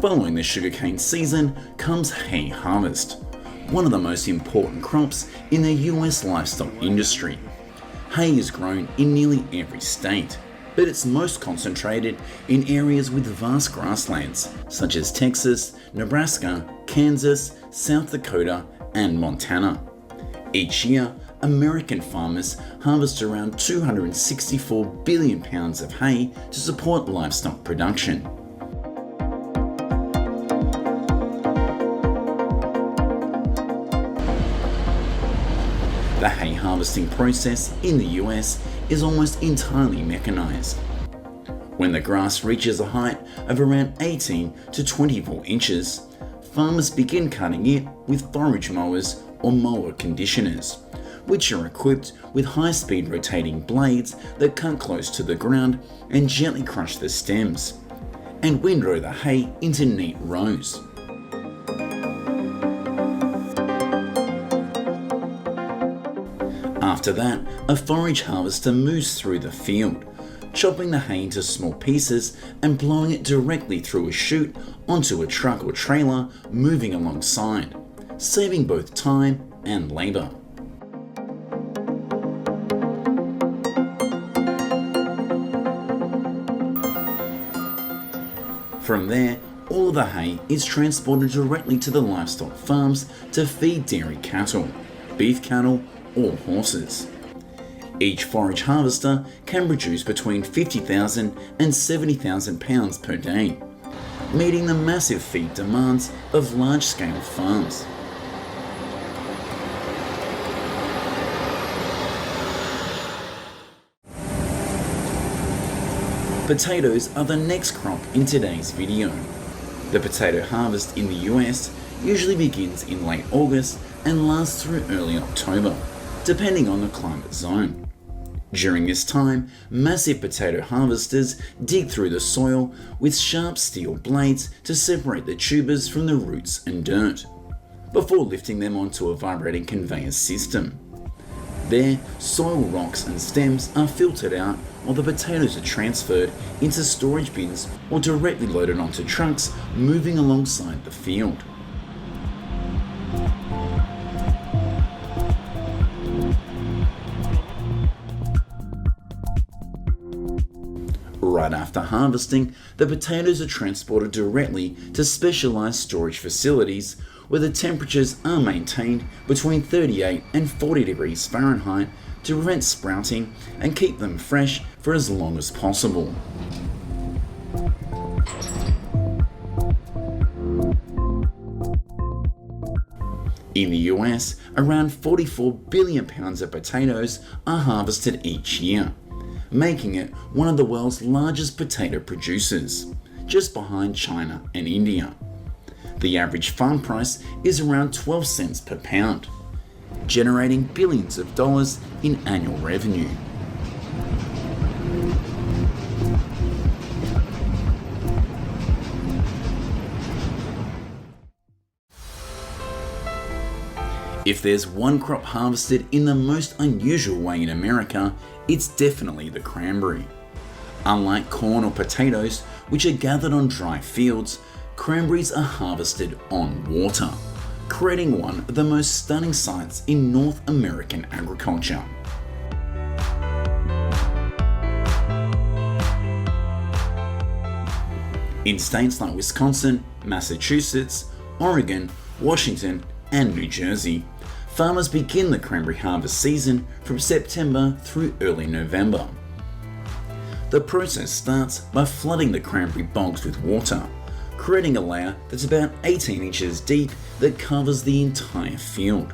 Following the sugarcane season comes hay harvest, one of the most important crops in the US livestock industry. Hay is grown in nearly every state, but it's most concentrated in areas with vast grasslands such as Texas, Nebraska, Kansas, South Dakota, and Montana. Each year, American farmers harvest around 264 billion pounds of hay to support livestock production. The hay harvesting process in the US is almost entirely mechanized. When the grass reaches a height of around 18 to 24 inches, farmers begin cutting it with forage mowers or mower conditioners, which are equipped with high-speed rotating blades that cut close to the ground and gently crush the stems, and windrow the hay into neat rows. After that, a forage harvester moves through the field, chopping the hay into small pieces and blowing it directly through a chute onto a truck or trailer moving alongside, saving both time and labour. From there, all of the hay is transported directly to the livestock farms to feed dairy cattle, beef cattle, or horses. Each forage harvester can produce between 50,000 and 70,000 pounds per day, meeting the massive feed demands of large-scale farms. Potatoes are the next crop in today's video. The potato harvest in the US usually begins in late August and lasts through early October, depending on the climate zone. During this time, massive potato harvesters dig through the soil with sharp steel blades to separate the tubers from the roots and dirt, before lifting them onto a vibrating conveyor system. There, soil rocks and stems are filtered out while the potatoes are transferred into storage bins or directly loaded onto trucks moving alongside the field. Right after harvesting, the potatoes are transported directly to specialised storage facilities where the temperatures are maintained between 38 and 40 degrees Fahrenheit to prevent sprouting and keep them fresh for as long as possible. In the US, around 44 billion pounds of potatoes are harvested each year, making it one of the world's largest potato producers, just behind China and India. The average farm price is around 12 cents per pound, generating billions of dollars in annual revenue. If there's one crop harvested in the most unusual way in America, it's definitely the cranberry. Unlike corn or potatoes, which are gathered on dry fields, cranberries are harvested on water, creating one of the most stunning sights in North American agriculture. In states like Wisconsin, Massachusetts, Oregon, Washington, and New Jersey, farmers begin the cranberry harvest season from September through early November. The process starts by flooding the cranberry bogs with water, creating a layer that's about 18 inches deep that covers the entire field.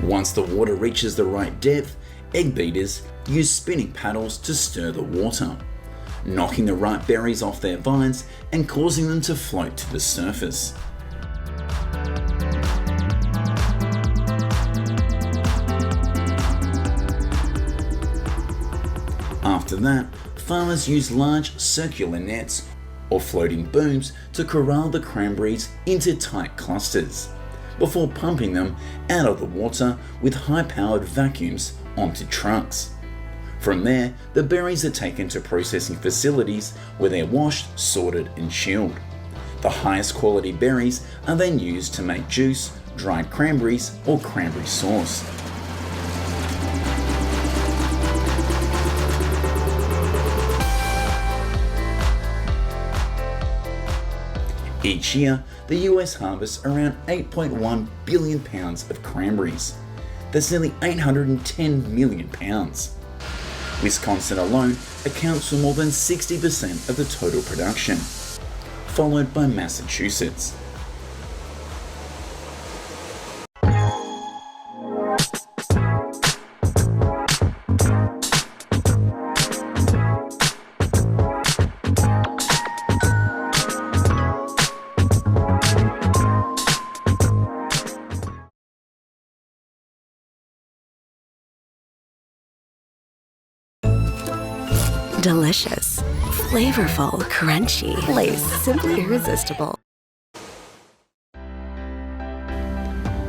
Once the water reaches the right depth, egg beaters use spinning paddles to stir the water, knocking the ripe berries off their vines and causing them to float to the surface. After that, farmers use large circular nets or floating booms to corral the cranberries into tight clusters, before pumping them out of the water with high-powered vacuums onto trucks. From there, the berries are taken to processing facilities where they're washed, sorted and chilled. The highest quality berries are then used to make juice, dried cranberries or cranberry sauce. Each year, the US harvests around 8.1 billion pounds of cranberries. That's nearly 810 million pounds. Wisconsin alone accounts for more than 60% of the total production, followed by Massachusetts. Delicious, flavorful, crunchy, Lay's simply irresistible.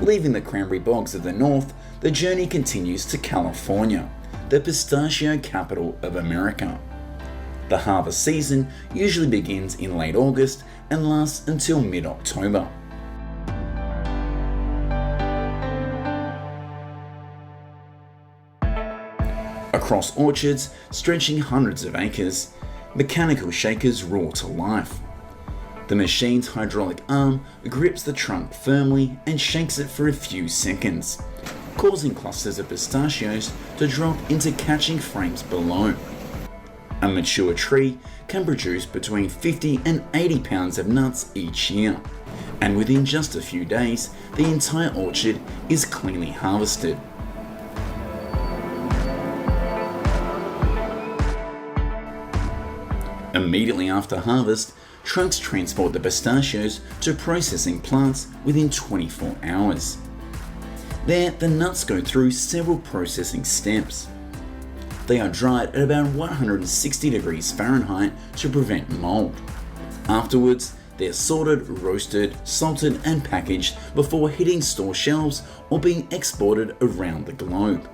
Leaving the cranberry bogs of the north, the journey continues to California, the pistachio capital of America. The harvest season usually begins in late August and lasts until mid-October. Across orchards stretching hundreds of acres, mechanical shakers roar to life. The machine's hydraulic arm grips the trunk firmly and shakes it for a few seconds, causing clusters of pistachios to drop into catching frames below. A mature tree can produce between 50 and 80 pounds of nuts each year, and within just a few days, the entire orchard is cleanly harvested. Immediately after harvest, trucks transport the pistachios to processing plants within 24 hours. There, the nuts go through several processing steps. They are dried at about 160 degrees Fahrenheit to prevent mold. Afterwards, they're sorted, roasted, salted and packaged before hitting store shelves or being exported around the globe.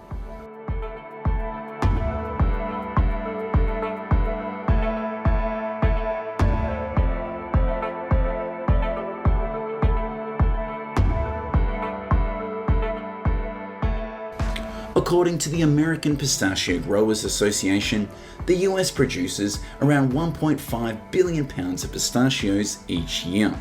According to the American Pistachio Growers Association, the US produces around 1.5 billion pounds of pistachios each year,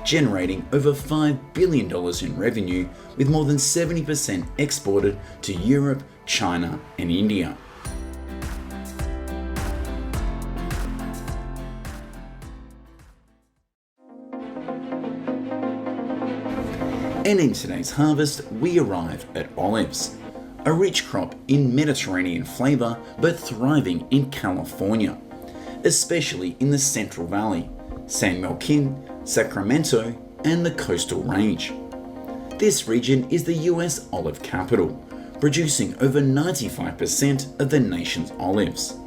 generating over $5 billion in revenue, with more than 70% exported to Europe, China, and India. And in today's harvest, we arrive at olives. A rich crop in Mediterranean flavour but thriving in California, especially in the Central Valley, San Joaquin, Sacramento and the Coastal Range. This region is the US olive capital, producing over 95% of the nation's olives.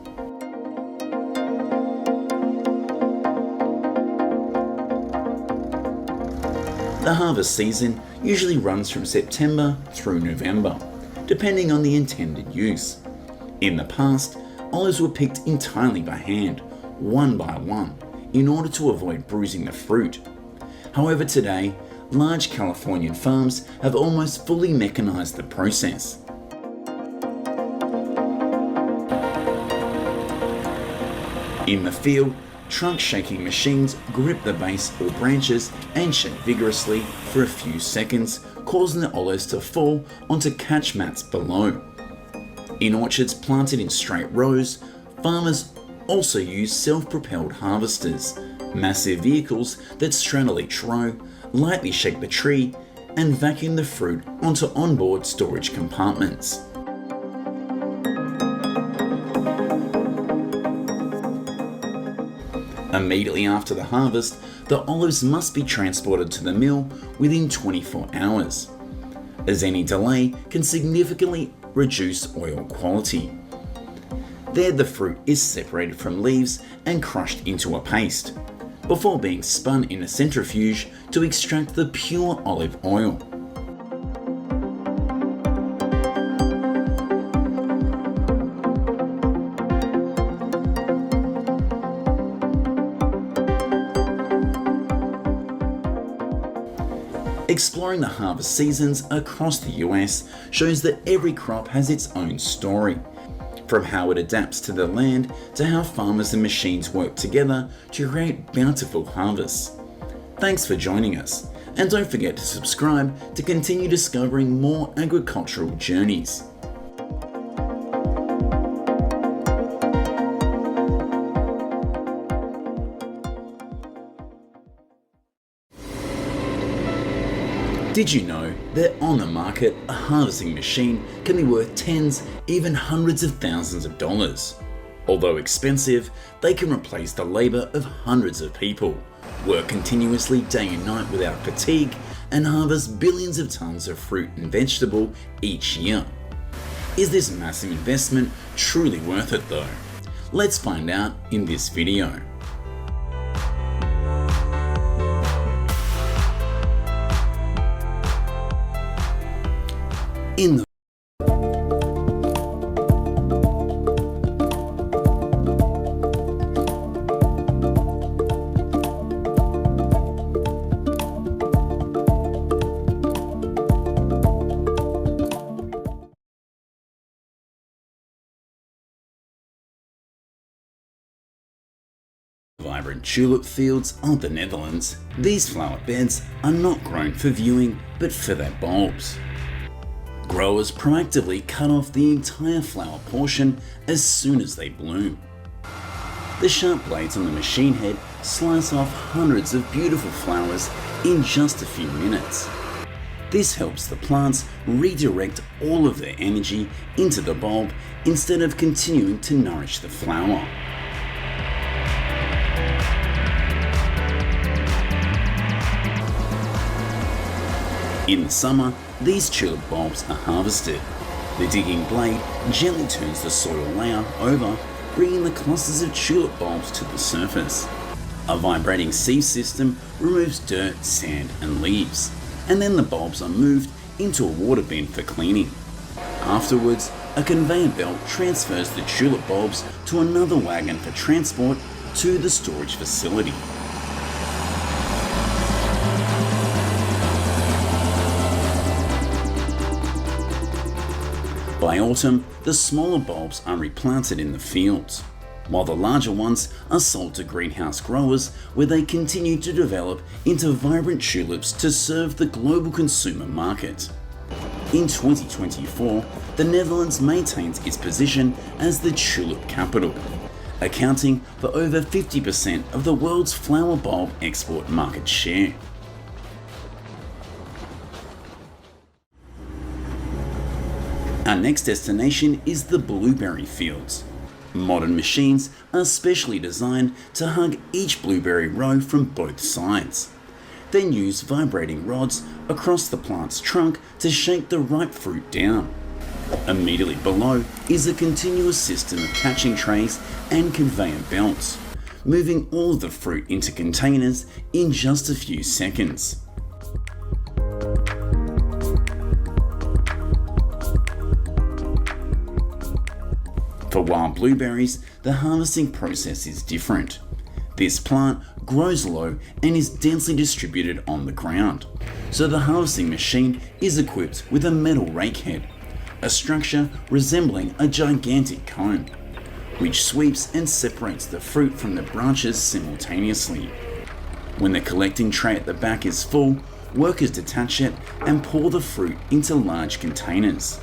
The harvest season usually runs from September through November, depending on the intended use. In the past, olives were picked entirely by hand, one by one, in order to avoid bruising the fruit. However, today, large Californian farms have almost fully mechanized the process. In the field, trunk shaking machines grip the base or branches and shake vigorously for a few seconds, causing the olives to fall onto catch mats below. In orchards planted in straight rows, farmers also use self-propelled harvesters, massive vehicles that straddle each row, lightly shake the tree, and vacuum the fruit onto onboard storage compartments. Immediately after the harvest, the olives must be transported to the mill within 24 hours, as any delay can significantly reduce oil quality. There, the fruit is separated from leaves and crushed into a paste, before being spun in a centrifuge to extract the pure olive oil. Exploring the harvest seasons across the US shows that every crop has its own story, from how it adapts to the land to how farmers and machines work together to create bountiful harvests. Thanks for joining us, and don't forget to subscribe to continue discovering more agricultural journeys. Did you know that on the market, a harvesting machine can be worth tens, even hundreds of thousands of dollars? Although expensive, they can replace the labour of hundreds of people, work continuously day and night without fatigue, and harvest billions of tonnes of fruit and vegetable each year. Is this massive investment truly worth it though? Let's find out in this video. In the vibrant tulip fields of the Netherlands, these flower beds are not grown for viewing but for their bulbs. Growers proactively cut off the entire flower portion as soon as they bloom. The sharp blades on the machine head slice off hundreds of beautiful flowers in just a few minutes. This helps the plants redirect all of their energy into the bulb instead of continuing to nourish the flower. In the summer, these tulip bulbs are harvested. The digging blade gently turns the soil layer over, bringing the clusters of tulip bulbs to the surface. A vibrating sieve system removes dirt, sand and leaves, and then the bulbs are moved into a water bin for cleaning. Afterwards, a conveyor belt transfers the tulip bulbs to another wagon for transport to the storage facility. By autumn, the smaller bulbs are replanted in the fields, while the larger ones are sold to greenhouse growers where they continue to develop into vibrant tulips to serve the global consumer market. In 2024, the Netherlands maintains its position as the tulip capital, accounting for over 50% of the world's flower bulb export market share. Our next destination is the blueberry fields. Modern machines are specially designed to hug each blueberry row from both sides, then use vibrating rods across the plant's trunk to shake the ripe fruit down. Immediately below is a continuous system of catching trays and conveyor belts, moving all of the fruit into containers in just a few seconds. For wild blueberries, the harvesting process is different. This plant grows low and is densely distributed on the ground, so the harvesting machine is equipped with a metal rake head, a structure resembling a gigantic comb, which sweeps and separates the fruit from the branches simultaneously. When the collecting tray at the back is full, workers detach it and pour the fruit into large containers.